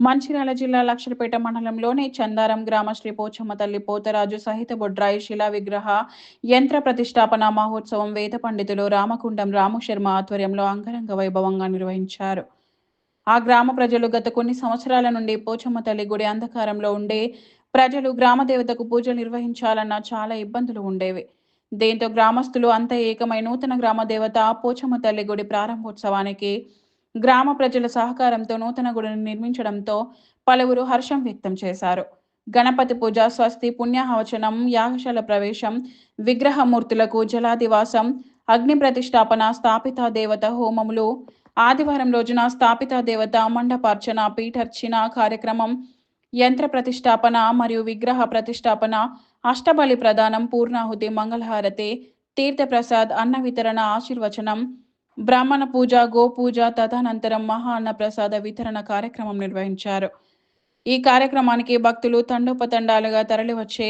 మంచిర్యాల జిల్లా లక్షలపేట మండలంలోని చందారం గ్రామ శ్రీ పోచమ్మ తల్లి పోతరాజు సహిత బొడ్రాయి శిలా విగ్రహ యంత్ర ప్రతిష్టాపన మహోత్సవం వేద పండితులు రామకుండం రాము శర్మ ఆధ్వర్యంలో అంగరంగ వైభవంగా నిర్వహించారు. ఆ గ్రామ ప్రజలు గత కొన్ని సంవత్సరాల నుండి పోచమ్మ తల్లి గుడి అంధకారంలో ఉండే ప్రజలు గ్రామ దేవతకు పూజలు నిర్వహించాలన్న చాలా ఇబ్బందులు ఉండేవి. దీంతో గ్రామస్తులు అంతా ఏకమై నూతన గ్రామ దేవత పోచమ్మ తల్లి గుడి ప్రారంభోత్సవానికి గ్రామ ప్రజల సహకారంతో నూతన గుడిని నిర్మించడంతో పలువురు హర్షం వ్యక్తం చేశారు. గణపతి పూజ, స్వస్తి, పుణ్యాహవచనం, యాగశాల ప్రవేశం, విగ్రహమూర్తులకు జలాదివాసం, అగ్ని ప్రతిష్టాపన, స్థాపిత దేవత హోమములు, ఆదివారం రోజున స్థాపిత దేవత మండపార్చన, పీఠర్చన కార్యక్రమం, యంత్ర ప్రతిష్టాపన మరియు విగ్రహ ప్రతిష్టాపన, అష్టబలి ప్రదానం, పూర్ణాహుతి, మంగళహారతి, తీర్థప్రసాద్, అన్న వితరణ, ఆశీర్వచనం, బ్రాహ్మణ పూజ, గోపూజ, తదనంతరం మహా అన్న ప్రసాద వితరణ కార్యక్రమం నిర్వహించారు. ఈ కార్యక్రమానికి భక్తులు తండోపతండాలుగా తరలివచ్చే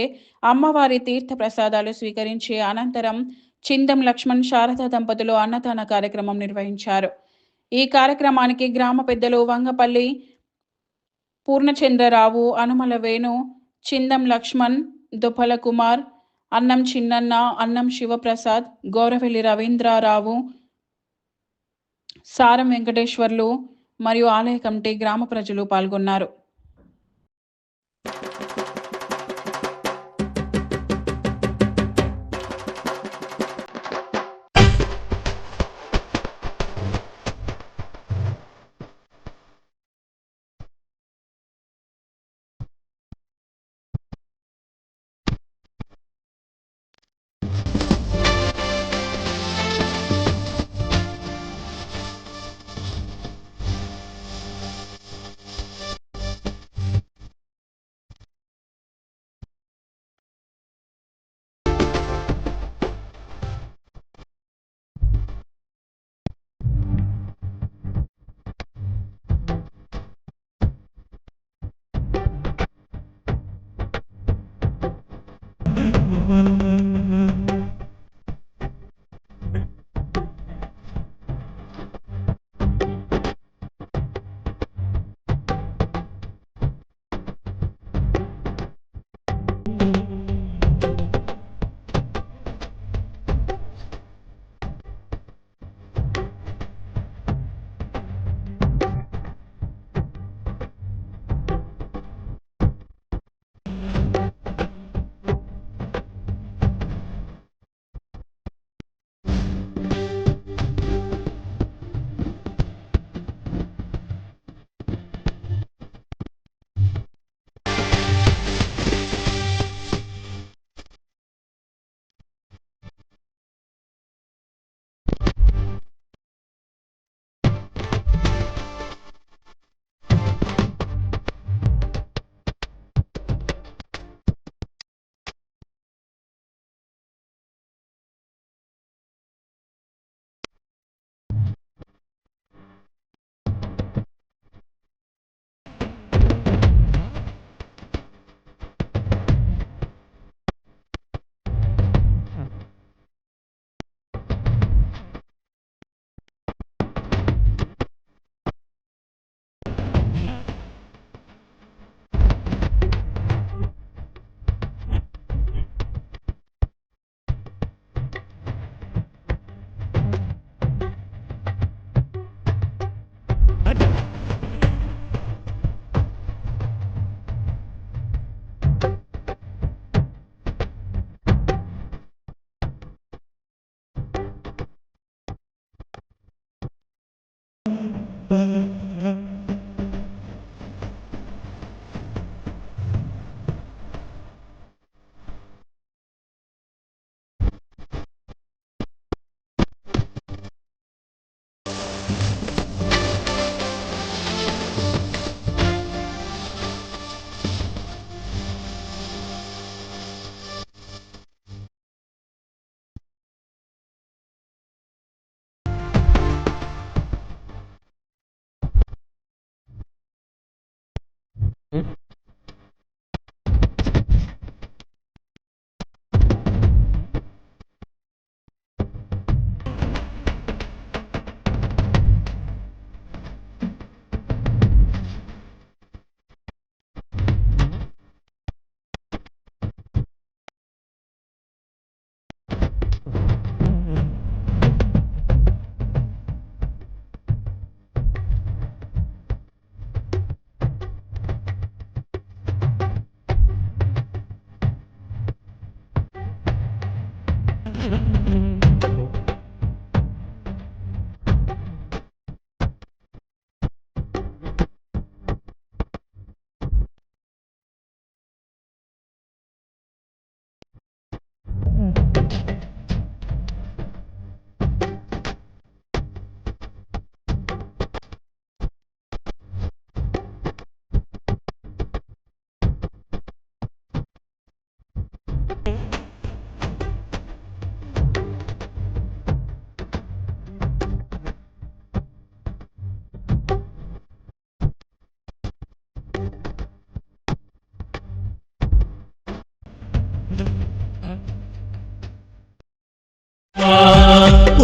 అమ్మవారి తీర్థ ప్రసాదాలు స్వీకరించి అనంతరం చిందం లక్ష్మణ్ శారద దంపతులు అన్నదాన కార్యక్రమం నిర్వహించారు. ఈ కార్యక్రమానికి గ్రామ పెద్దలు వంగపల్లి పూర్ణచంద్రరావు, అనుమల వేణు, చిందం లక్ష్మణ్, దుప్పల కుమార్, అన్నం చిన్నన్న, అన్నం శివప్రసాద్, గౌరవెల్లి రవీంద్రరావు, సారం వెంకటేశ్వర్లు మరియు ఆలయ కమిటీ, గ్రామ ప్రజలు పాల్గొన్నారు.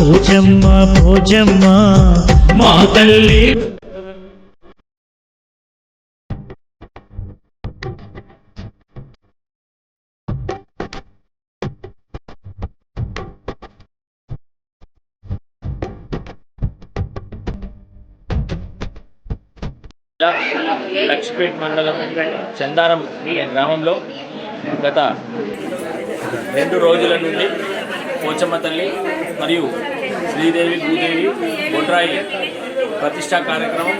పోచమ్మ పోచమ్మ మా తల్లి. లక్ష్మీపేట మండలం చందారం గ్రామంలో గత 2 రోజుల నుండి పోచమ్మ తల్లి మరియు శ్రీదేవి భూదేవి బొడ్రాయి ప్రతిష్టా కార్యక్రమం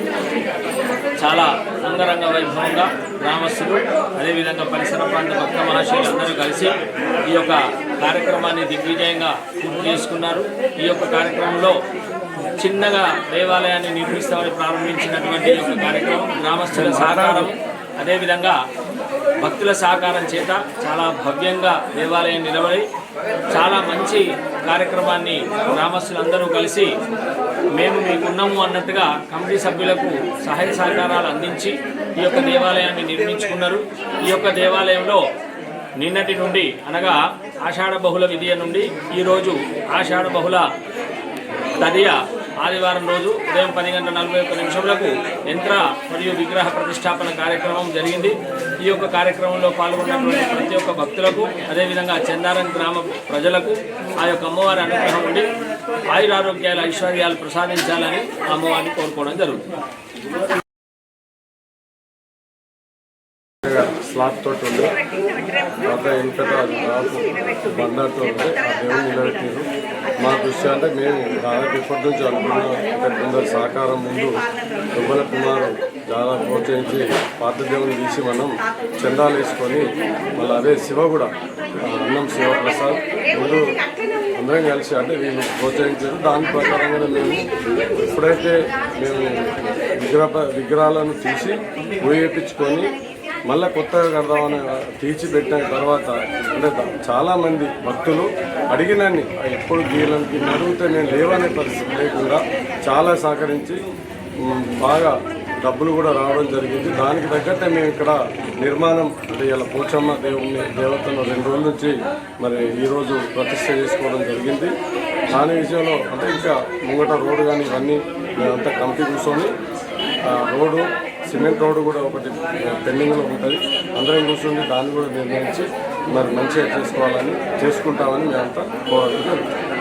చాలా అంగరంగ వైభవంగా గ్రామస్తులు అదేవిధంగా పరిసర ప్రాంత భక్త మహాశయులందరూ కలిసి ఈ యొక్క కార్యక్రమాన్ని దిగ్విజయంగా పూర్తి చేసుకున్నారు. ఈ యొక్క కార్యక్రమంలో చిన్నగా దేవాలయాన్ని నిర్మిస్తామని ప్రారంభించినటువంటి ఈ యొక్క కార్యక్రమం గ్రామస్తుల సహకారం అదేవిధంగా భక్తుల సహకారం చేత చాలా భవ్యంగా దేవాలయం నిలబడి చాలా మంచి కార్యక్రమాన్ని గ్రామస్తులందరూ కలిసి మేము మీకున్నాము అన్నట్టుగా కమిటీ సభ్యులకు సహాయ సహకారాలు అందించి ఈ యొక్క దేవాలయాన్ని నిర్మించుకున్నారు. ఈ యొక్క దేవాలయంలో నిన్నటి నుండి అనగా ఆషాఢ బహుళ విధియ నుండి ఈరోజు ఆషాఢ బహుళ తదియ ఆదివారం రోజు ఉదయం 10:41 యంత్ర మరియు విగ్రహ ప్రతిష్టాపన కార్యక్రమం జరిగింది. ఈ యొక్క కార్యక్రమంలో పాల్గొన్నటువంటి ప్రతి ఒక్క భక్తులకు అదేవిధంగా చందారం గ్రామ ప్రజలకు ఆ యొక్క అమ్మవారి అనుగ్రహం ఉండి ఆయురారోగ్యాలు ఐశ్వర్యాలు ప్రసాదించాలని అమ్మవారిని కోరుకోవడం జరుగుతుంది. స్లాబ్ తోటి ఉంది తర్వాత వెనుకట రాపు బండాతో ఉంది. ఆ దేవుని నిలబెట్టారు. మా దృష్టి అంటే మేము దాదాపు ఇప్పటి నుంచి అనుకున్న కొందరు సహకారం ముందు దుబ్బల కుమారు చాలా ప్రోత్సహించి పాత దేవుని తీసి మనం చందాలు వేసుకొని మళ్ళీ అదే శివ కూడా అన్నం శివప్రసాద్ ముందు అందరం కలిసి అంటే వీళ్ళు ప్రోత్సహించారు. దాని ప్రకారంగానే మేము ఎప్పుడైతే మేము విగ్రహాలను తీసి ఊయేపించుకొని మళ్ళీ కొత్తగా కడదామని తీర్చిపెట్టిన తర్వాత అంటే చాలామంది భక్తులు అడిగినన్ని ఎప్పుడు గీయాలని అడిగితే నేను లేవనే పరిస్థితి లేకుండా చాలా సహకరించి బాగా డబ్బులు కూడా రావడం జరిగింది. దానికి తగ్గట్టే మేము ఇక్కడ నిర్మాణం అంటే ఇలా పోచమ్మ దేవతను 2 రోజుల నుంచి మరి ఈరోజు ప్రతిష్ట చేసుకోవడం జరిగింది. దాని విషయంలో అంటే ఇంకా ముంగట రోడ్డు కానీ ఇవన్నీ మేమంతా కమిటీ కూర్చొని రోడ్డు సిమెంట్ రోడ్డు కూడా ఒకటి పెండింగ్లో ఉంటుంది. అందరం కూర్చొని దాన్ని కూడా నిర్ణయించి మరి మంచిగా చేసుకుంటామని మేమంతా కోరడం జరుగుతుంది.